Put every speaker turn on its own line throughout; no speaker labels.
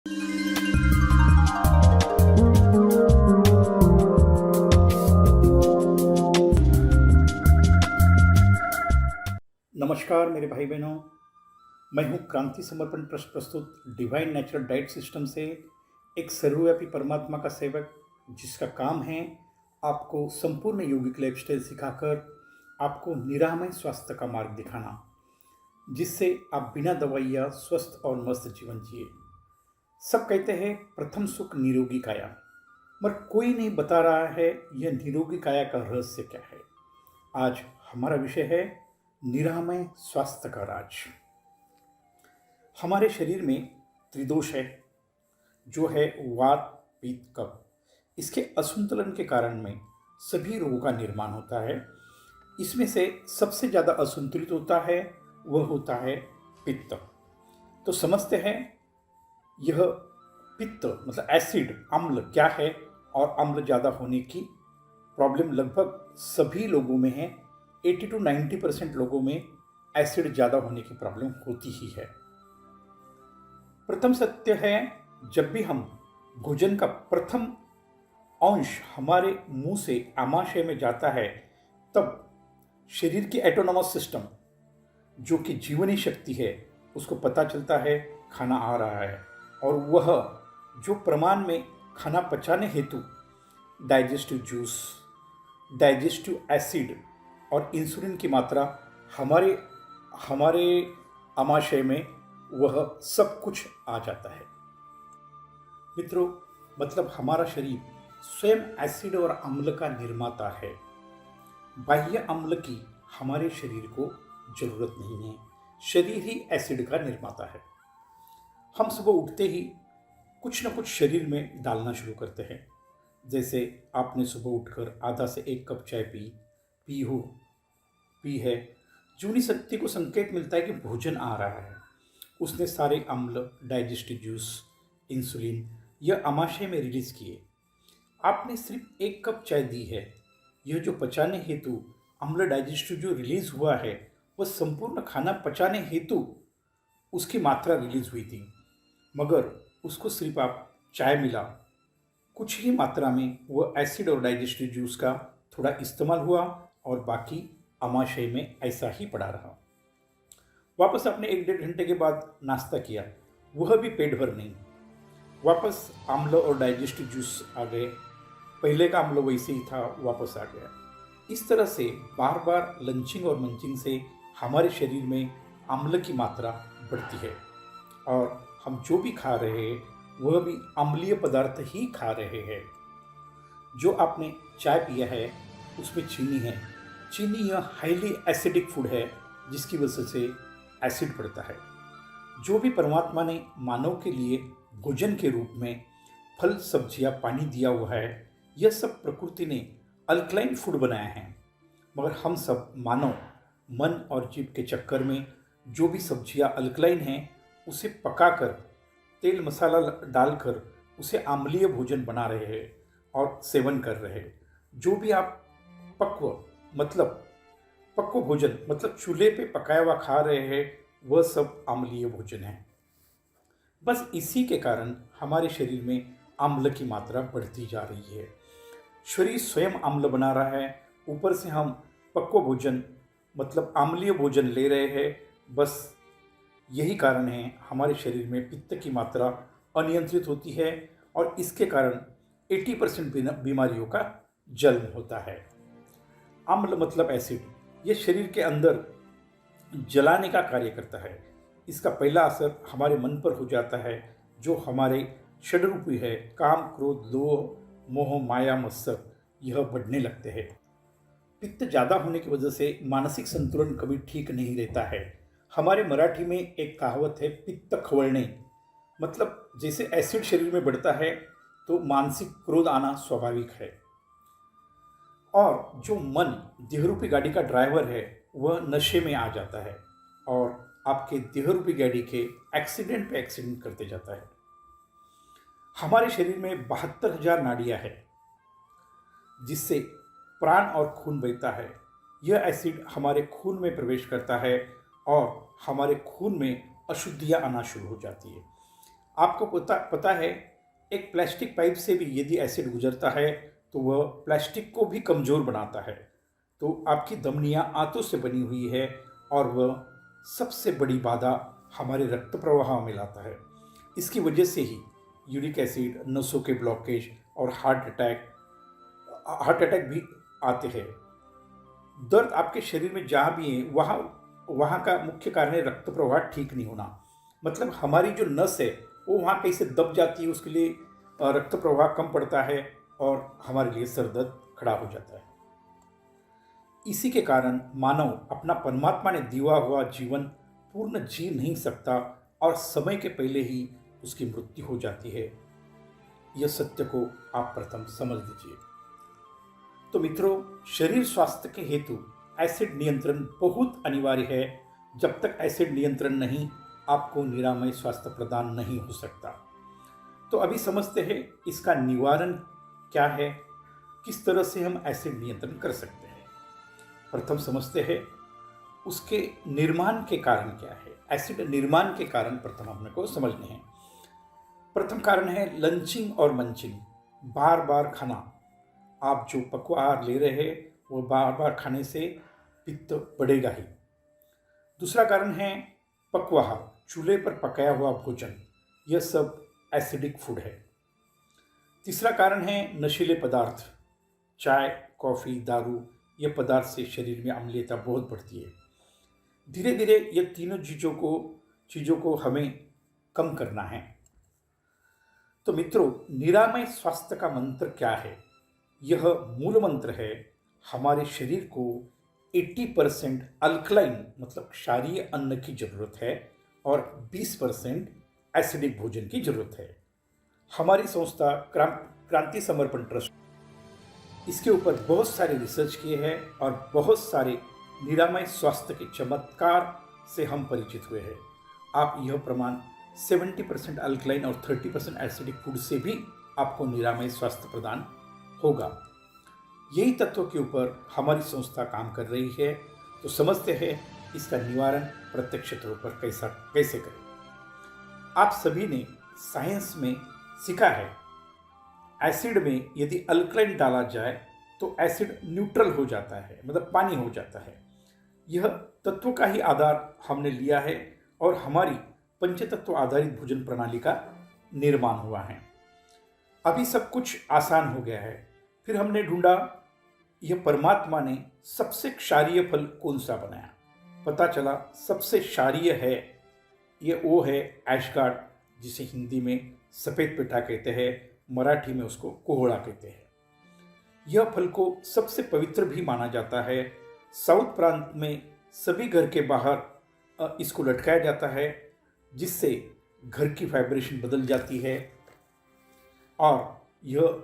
नमस्कार मेरे भाई बहनों, मैं हूँ क्रांति समर्पण ट्रस्ट प्रस्तुत डिवाइन नेचुरल डाइट सिस्टम से एक सर्वव्यापी परमात्मा का सेवक, जिसका काम है आपको संपूर्ण यौगिक लाइफस्टाइल सिखाकर आपको निरामय स्वास्थ्य का मार्ग दिखाना, जिससे आप बिना दवाइयाँ स्वस्थ और मस्त जीवन जिए। सब कहते हैं प्रथम सुख निरोगी काया, मगर कोई नहीं बता रहा है यह निरोगी काया का रहस्य क्या है। आज हमारा विषय है निरामय स्वास्थ्य का राज। हमारे शरीर में त्रिदोष है, जो है वात, पित्त, कफ। इसके असंतुलन के कारण में सभी रोगों का निर्माण होता है। इसमें से सबसे ज़्यादा असंतुलित होता है वह होता है पित्त। तो समझते हैं यह पित्त मतलब एसिड, अम्ल क्या है, और अम्ल ज़्यादा होने की प्रॉब्लम लगभग सभी लोगों में है। 80 to 90% लोगों में एसिड ज़्यादा होने की प्रॉब्लम होती ही है। प्रथम सत्य है, जब भी हम भोजन का प्रथम अंश हमारे मुंह से आमाशय में जाता है, तब शरीर की एटोनॉमस सिस्टम, जो कि जीवनी शक्ति है, उसको पता चलता है खाना आ रहा है, और वह जो प्रमाण में खाना पचाने हेतु डाइजेस्टिव जूस, डाइजेस्टिव एसिड और इंसुलिन की मात्रा हमारे आमाशय में वह सब कुछ आ जाता है। मित्रों, मतलब हमारा शरीर स्वयं एसिड और अम्ल का निर्माता है। बाह्य अम्ल की हमारे शरीर को जरूरत नहीं है, शरीर ही एसिड का निर्माता है। हम सुबह उठते ही कुछ न कुछ शरीर में डालना शुरू करते हैं। जैसे आपने सुबह उठकर आधा से 1 कप चाय पी है, जूनी शक्ति को संकेत मिलता है कि भोजन आ रहा है। उसने सारे अम्ल, डाइजेस्टिव जूस, इंसुलिन यह आमाशय में रिलीज किए। आपने सिर्फ 1 कप चाय दी है, यह जो पचाने हेतु अम्ल डाइजेस्टिव जो रिलीज हुआ है, वह संपूर्ण खाना पचाने हेतु उसकी मात्रा रिलीज हुई थी, मगर उसको सिर्फ आप चाय मिला, कुछ ही मात्रा में वह एसिड और डाइजेस्टिव जूस का थोड़ा इस्तेमाल हुआ और बाकी आमाशय में ऐसा ही पड़ा रहा। वापस आपने 1-1.5 घंटे के बाद नाश्ता किया, वह भी पेट भर नहीं, वापस अम्ल और डाइजेस्टिव जूस आ गए, पहले का अम्ल वैसे ही था, वापस आ गया। इस तरह से बार बार लंचिंग और मंचिंग से हमारे शरीर में अम्ल की मात्रा बढ़ती है, और हम जो भी खा रहे हैं वह भी अम्लीय पदार्थ ही खा रहे हैं। जो आपने चाय पिया है उसमें चीनी है। चीनी यह हाईली एसिडिक फूड है, जिसकी वजह से एसिड बढ़ता है। जो भी परमात्मा ने मानव के लिए भोजन के रूप में फल, सब्जियां, पानी दिया हुआ है, यह सब प्रकृति ने अल्कलाइन फूड बनाया है। मगर हम सब मानव मन और जीभ के चक्कर में जो भी सब्जियां अल्कलाइन हैं, उसे पकाकर तेल मसाला डालकर उसे अम्लीय भोजन बना रहे हैं और सेवन कर रहे हैं। जो भी आप पक्व भोजन मतलब चूल्हे पे पकाया हुआ खा रहे हैं, वह सब अम्लीय भोजन है। बस इसी के कारण हमारे शरीर में अम्ल की मात्रा बढ़ती जा रही है। शरीर स्वयं अम्ल बना रहा है, ऊपर से हम पक्व भोजन मतलब अम्लीय भोजन ले रहे हैं। बस यही कारण है हमारे शरीर में पित्त की मात्रा अनियंत्रित होती है, और इसके कारण 80% बीमारियों का जन्म होता है। अम्ल मतलब एसिड, यह शरीर के अंदर जलाने का कार्य करता है। इसका पहला असर हमारे मन पर हो जाता है, जो हमारे षड्रूपी है, काम, क्रोध, लोभ, मोह, माया, मत्सर, यह बढ़ने लगते हैं। पित्त ज़्यादा होने की वजह से मानसिक संतुलन कभी ठीक नहीं रहता है। हमारे मराठी में एक कहावत है, पित्त खवळणे, मतलब जैसे एसिड शरीर में बढ़ता है तो मानसिक क्रोध आना स्वाभाविक है। और जो मन देहरूपी गाड़ी का ड्राइवर है, वह नशे में आ जाता है और आपके देहरूपी गाड़ी के एक्सीडेंट पे एक्सीडेंट करते जाता है। हमारे शरीर में 72,000 नाड़ियाँ हैं, जिससे प्राण और खून बहता है। यह एसिड हमारे खून में प्रवेश करता है और हमारे खून में अशुद्धियाँ आना शुरू हो जाती है। आपको पता है, एक प्लास्टिक पाइप से भी यदि एसिड गुजरता है तो वह प्लास्टिक को भी कमज़ोर बनाता है। तो आपकी धमनियाँ आंतों से बनी हुई है और वह सबसे बड़ी बाधा हमारे रक्त प्रवाह में लाता है। इसकी वजह से ही यूरिक एसिड, नसों के ब्लॉकेज और हार्ट अटैक भी आते हैं। दर्द आपके शरीर में जहाँ भी है वहाँ वहाँ का मुख्य कारण है रक्त प्रवाह ठीक नहीं होना। मतलब हमारी जो नस है वो वहाँ कहीं से दब जाती है, उसके लिए रक्त प्रवाह कम पड़ता है और हमारे लिए सर दर्द खड़ा हो जाता है। इसी के कारण मानव अपना परमात्मा ने दिया हुआ जीवन पूर्ण जी नहीं सकता और समय के पहले ही उसकी मृत्यु हो जाती है। यह सत्य को आप प्रथम समझ लीजिए। तो मित्रों, शरीर स्वास्थ्य के हेतु एसिड नियंत्रण बहुत अनिवार्य है। जब तक एसिड नियंत्रण नहीं, आपको निरामय स्वास्थ्य प्रदान नहीं हो सकता। तो अभी समझते हैं इसका निवारण क्या है, किस तरह से हम एसिड नियंत्रण कर सकते हैं। प्रथम समझते हैं उसके निर्माण के कारण क्या है। एसिड निर्माण के कारण प्रथम हमने को समझने हैं। प्रथम कारण है लंचिंग और मंचिंग, बार बार खाना। आप जो पक्वाहार ले रहे हैं वो बार बार खाने से पित्त बढ़ेगा ही। दूसरा कारण है पक्वाहार, चूल्हे पर पकाया हुआ भोजन, यह सब एसिडिक फूड है। तीसरा कारण है नशीले पदार्थ, चाय, कॉफ़ी, दारू, यह पदार्थ से शरीर में अम्लीयता बहुत बढ़ती है। धीरे धीरे ये तीनों चीज़ों को हमें कम करना है। तो मित्रों, निरामय स्वास्थ्य का मंत्र क्या है? यह मूल मंत्र है, हमारे शरीर को 80% अल्कलाइन मतलब क्षारीय अन्न की जरूरत है और 20% एसिडिक भोजन की जरूरत है। हमारी संस्था क्रांति समर्पण ट्रस्ट इसके ऊपर बहुत सारे रिसर्च किए हैं और बहुत सारे निरामय स्वास्थ्य के चमत्कार से हम परिचित हुए हैं। आप यह प्रमाण 70% अल्कलाइन और 30% एसिडिक फूड से भी आपको निरामय स्वास्थ्य प्रदान होगा। यही तत्वों के ऊपर हमारी संस्था काम कर रही है। तो समझते हैं इसका निवारण प्रत्यक्ष तौर पर कैसे करें। आप सभी ने साइंस में सीखा है, एसिड में यदि अल्कलाइन डाला जाए तो एसिड न्यूट्रल हो जाता है, मतलब पानी हो जाता है। यह तत्व का ही आधार हमने लिया है और हमारी पंचतत्व आधारित भोजन प्रणाली का निर्माण हुआ है। अभी सब कुछ आसान हो गया है। फिर हमने ढूंढा यह परमात्मा ने सबसे क्षारीय फल कौन सा बनाया। पता चला सबसे क्षारीय है ये वो है ऐशगार्ड, जिसे हिंदी में सफ़ेद पेठा कहते हैं, मराठी में उसको कोहड़ा कहते हैं। यह फल को सबसे पवित्र भी माना जाता है। साउथ प्रांत में सभी घर के बाहर इसको लटकाया जाता है, जिससे घर की वाइब्रेशन बदल जाती है और यह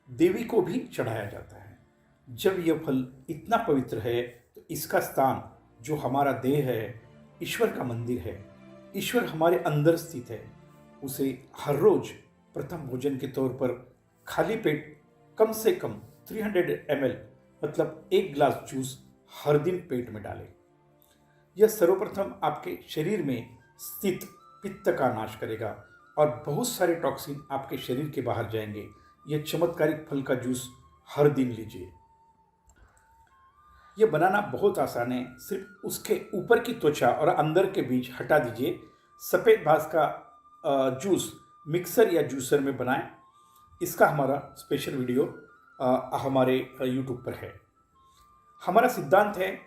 देवी को भी चढ़ाया जाता है। जब यह फल इतना पवित्र है तो इसका स्थान जो हमारा देह है, ईश्वर का मंदिर है, ईश्वर हमारे अंदर स्थित है, उसे हर रोज प्रथम भोजन के तौर पर खाली पेट कम से कम 300 ml मतलब 1 गिलास जूस हर दिन पेट में डालें। यह सर्वप्रथम आपके शरीर में स्थित पित्त का नाश करेगा और बहुत सारे टॉक्सिन आपके शरीर के बाहर जाएंगे। यह चमत्कारिक फल का जूस हर दिन लीजिए। यह बनाना बहुत आसान है। सिर्फ उसके ऊपर की त्वचा और अंदर के बीज हटा दीजिए। सफ़ेद घास का जूस मिक्सर या जूसर में बनाएं। इसका हमारा स्पेशल वीडियो हमारे यूट्यूब पर है। हमारा सिद्धांत है,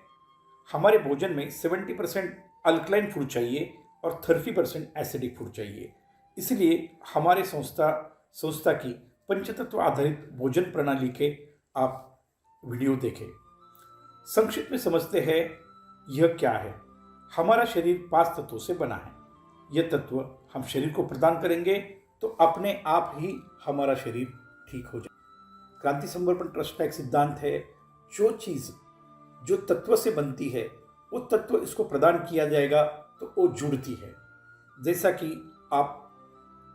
हमारे भोजन में 70% अल्कलाइन फूड चाहिए और 30% एसिडिक फूड चाहिए। इसलिए हमारे संस्था की पंचतत्व आधारित भोजन प्रणाली के आप वीडियो देखें। संक्षिप्त में समझते हैं यह क्या है। हमारा शरीर 5 तत्वों से बना है। यह तत्व हम शरीर को प्रदान करेंगे तो अपने आप ही हमारा शरीर ठीक हो जाए। क्रांति समर्पण ट्रस्ट का एक सिद्धांत है, जो चीज़ जो तत्व से बनती है वो तत्व इसको प्रदान किया जाएगा तो वो जुड़ती है। जैसा कि आप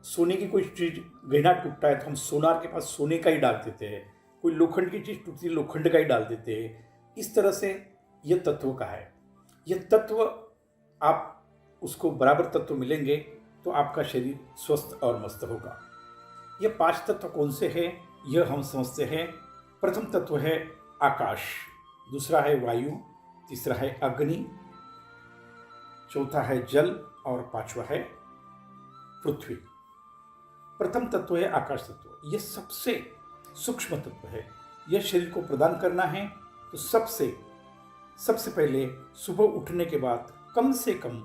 सोने की कोई चीज़ गहना टूटता है तो हम सोनार के पास सोने का ही डाल देते हैं, कोई लोखंड की चीज़ टूटती है लोखंड का ही डाल देते हैं। इस तरह से यह तत्व का है। यह तत्व आप उसको बराबर तत्व मिलेंगे तो आपका शरीर स्वस्थ और मस्त होगा। ये 5 तत्व कौन से हैं यह हम समझते हैं। प्रथम तत्व है आकाश, दूसरा है वायु, तीसरा है अग्नि, चौथा है जल और पांचवा है पृथ्वी। प्रथम तत्व है आकाश तत्व। यह सबसे सूक्ष्म तत्व है। यह शरीर को प्रदान करना है तो सबसे पहले सुबह उठने के बाद कम से कम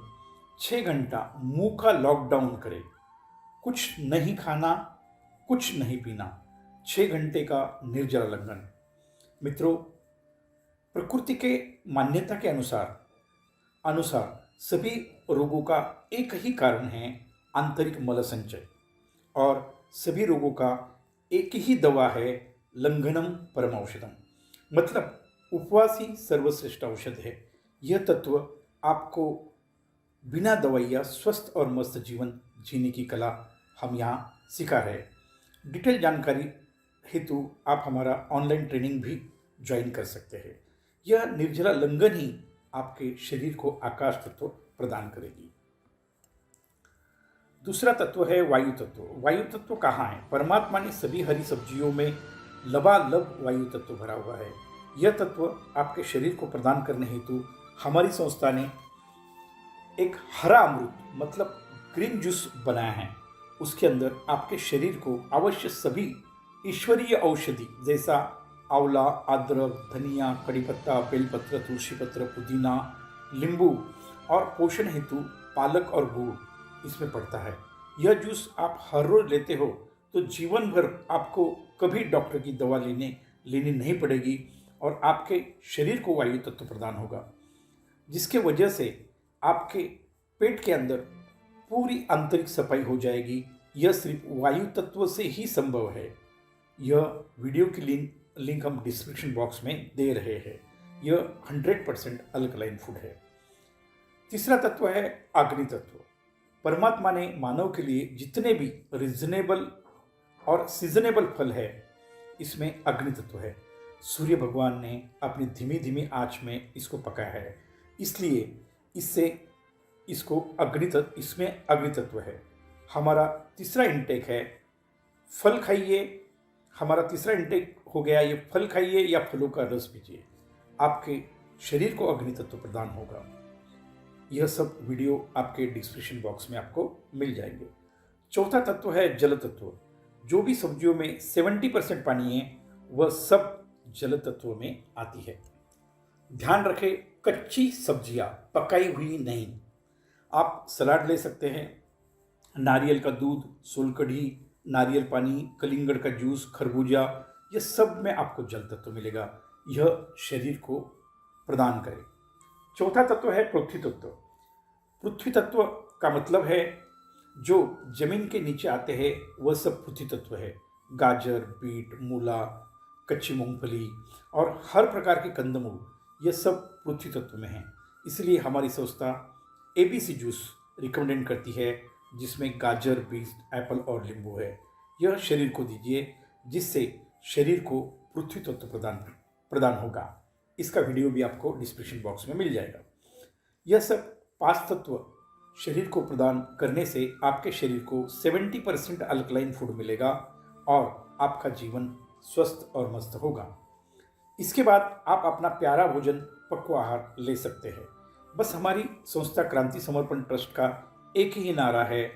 6 घंटा मुंह का लॉकडाउन करें। कुछ नहीं खाना, कुछ नहीं पीना, 6 घंटे का निर्जला लंघन। मित्रों, प्रकृति के मान्यता के अनुसार सभी रोगों का एक ही कारण है, आंतरिक मल संचय, और सभी रोगों का एक ही दवा है, लंघनम परम औषधम। मतलब उपवास ही सर्वश्रेष्ठ औषध है। यह तत्व आपको बिना दवाइयाँ स्वस्थ और मस्त जीवन जीने की कला हम यहाँ सिखा रहे हैं। डिटेल जानकारी हेतु आप हमारा ऑनलाइन ट्रेनिंग भी ज्वाइन कर सकते हैं। यह निर्जला लंघन ही आपके शरीर को आकाश तत्व प्रदान करेगी। दूसरा तत्व है वायु तत्व। वायु तत्व कहाँ है? परमात्मा ने सभी हरी सब्जियों में लबालब वायु तत्व भरा हुआ है। यह तत्व आपके शरीर को प्रदान करने हेतु हमारी संस्था ने एक हरा अमृत मतलब ग्रीन जूस बनाया है। उसके अंदर आपके शरीर को अवश्य सभी ईश्वरीय औषधि जैसा आंवला, अदरक, धनिया, कड़ी पत्ता, बेलपत्र, तुलसी पत्र, पुदीना, नींबू और पोषण हेतु पालक और गुड़ इसमें पड़ता है। यह जूस आप हर रोज लेते हो तो जीवन भर आपको कभी डॉक्टर की दवा लेनी नहीं पड़ेगी और आपके शरीर को वायु तत्व प्रदान होगा, जिसके वजह से आपके पेट के अंदर पूरी आंतरिक सफाई हो जाएगी। यह सिर्फ वायु तत्व से ही संभव है। यह वीडियो की लिंक हम डिस्क्रिप्शन बॉक्स में दे रहे हैं। यह 100% अल्कलाइन फूड है। तीसरा तत्व है अग्नि तत्व। परमात्मा ने मानव के लिए जितने भी रीजनेबल और सीजनेबल फल है, इसमें अग्नि तत्व है। सूर्य भगवान ने अपनी धीमी धीमी आंच में इसको पकाया है, इसलिए इसमें अग्नि तत्व है। हमारा तीसरा इंटेक है फल खाइए। हमारा तीसरा इंटेक हो गया ये फल खाइए या फलों का रस पीजिए। आपके शरीर को अग्नि तत्व प्रदान होगा। यह सब वीडियो आपके डिस्क्रिप्शन बॉक्स में आपको मिल जाएंगे। चौथा तत्व है जल तत्व। जो भी सब्जियों में 70% पानी है वह सब जल तत्व में आती है। ध्यान रखें, कच्ची सब्जियां, पकाई हुई नहीं। आप सलाद ले सकते हैं, नारियल का दूध, सोलकढ़ी, नारियल पानी, कलिंगड़ का जूस, खरबूजा, यह सब में आपको जल तत्व मिलेगा। यह शरीर को प्रदान करे। चौथा तत्व है पृथ्वी तत्व। पृथ्वी तत्व का मतलब है जो जमीन के नीचे आते हैं वह सब पृथ्वी तत्व है। गाजर, बीट, मूला, कच्ची मूंगफली और हर प्रकार के कंदमूल, यह सब पृथ्वी तत्व में हैं। इसलिए हमारी संस्था ABC जूस रिकमेंड करती है, जिसमें गाजर, बीट, एप्पल और नींबू है। यह शरीर को दीजिए, जिससे शरीर को पृथ्वी तत्व प्रदान होगा। इसका वीडियो भी आपको डिस्क्रिप्शन बॉक्स में मिल जाएगा। यह सब 5 तत्व शरीर को प्रदान करने से आपके शरीर को 70% अल्कलाइन फूड मिलेगा और आपका जीवन स्वस्थ और मस्त होगा। इसके बाद आप अपना प्यारा भोजन, पक्व आहार ले सकते हैं। बस हमारी संस्था क्रांति समर्पण ट्रस्ट का एक ही नारा है,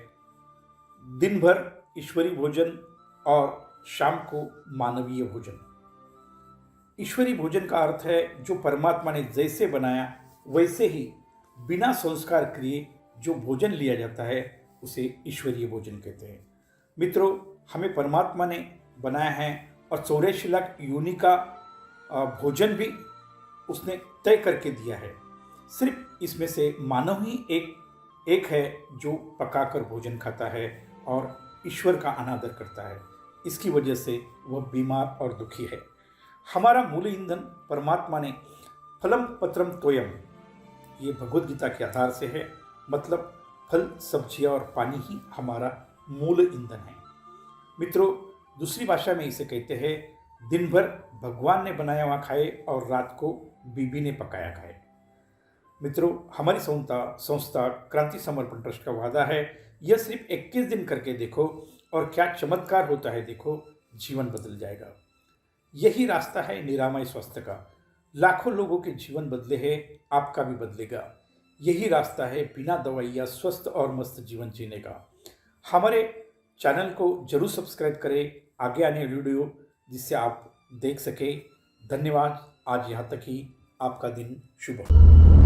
दिन भर ईश्वरीय भोजन और शाम को मानवीय भोजन। ईश्वरीय भोजन का अर्थ है जो परमात्मा ने जैसे बनाया वैसे ही बिना संस्कार किए जो भोजन लिया जाता है उसे ईश्वरीय भोजन कहते हैं। मित्रों, हमें परमात्मा ने बनाया है और 84 लाख योनि का भोजन भी उसने तय करके दिया है। सिर्फ इसमें से मानव ही एक है जो पकाकर भोजन खाता है और ईश्वर का अनादर करता है। इसकी वजह से वह बीमार और दुखी है। हमारा मूल ईंधन परमात्मा ने फलम पत्रम तोयम, ये भगवद गीता के आधार से है। मतलब फल, सब्जियां और पानी ही हमारा मूल ईंधन है। मित्रों, दूसरी भाषा में इसे कहते हैं, दिन भर भगवान ने बनाया हुआ खाए और रात को बीबी ने पकाया खाए। मित्रों, हमारी संस्था क्रांति समर्पण ट्रस्ट का वादा है यह सिर्फ 21 दिन करके देखो और क्या चमत्कार होता है देखो, जीवन बदल जाएगा। यही रास्ता है निरामय स्वास्थ्य का। लाखों लोगों के जीवन बदले हैं, आपका भी बदलेगा। यही रास्ता है बिना दवाइयाँ स्वस्थ और मस्त जीवन जीने का। हमारे चैनल को जरूर सब्सक्राइब करें, आगे आने वीडियो जिससे आप देख सकें। धन्यवाद। आज यहाँ तक ही। आपका दिन शुभ हो।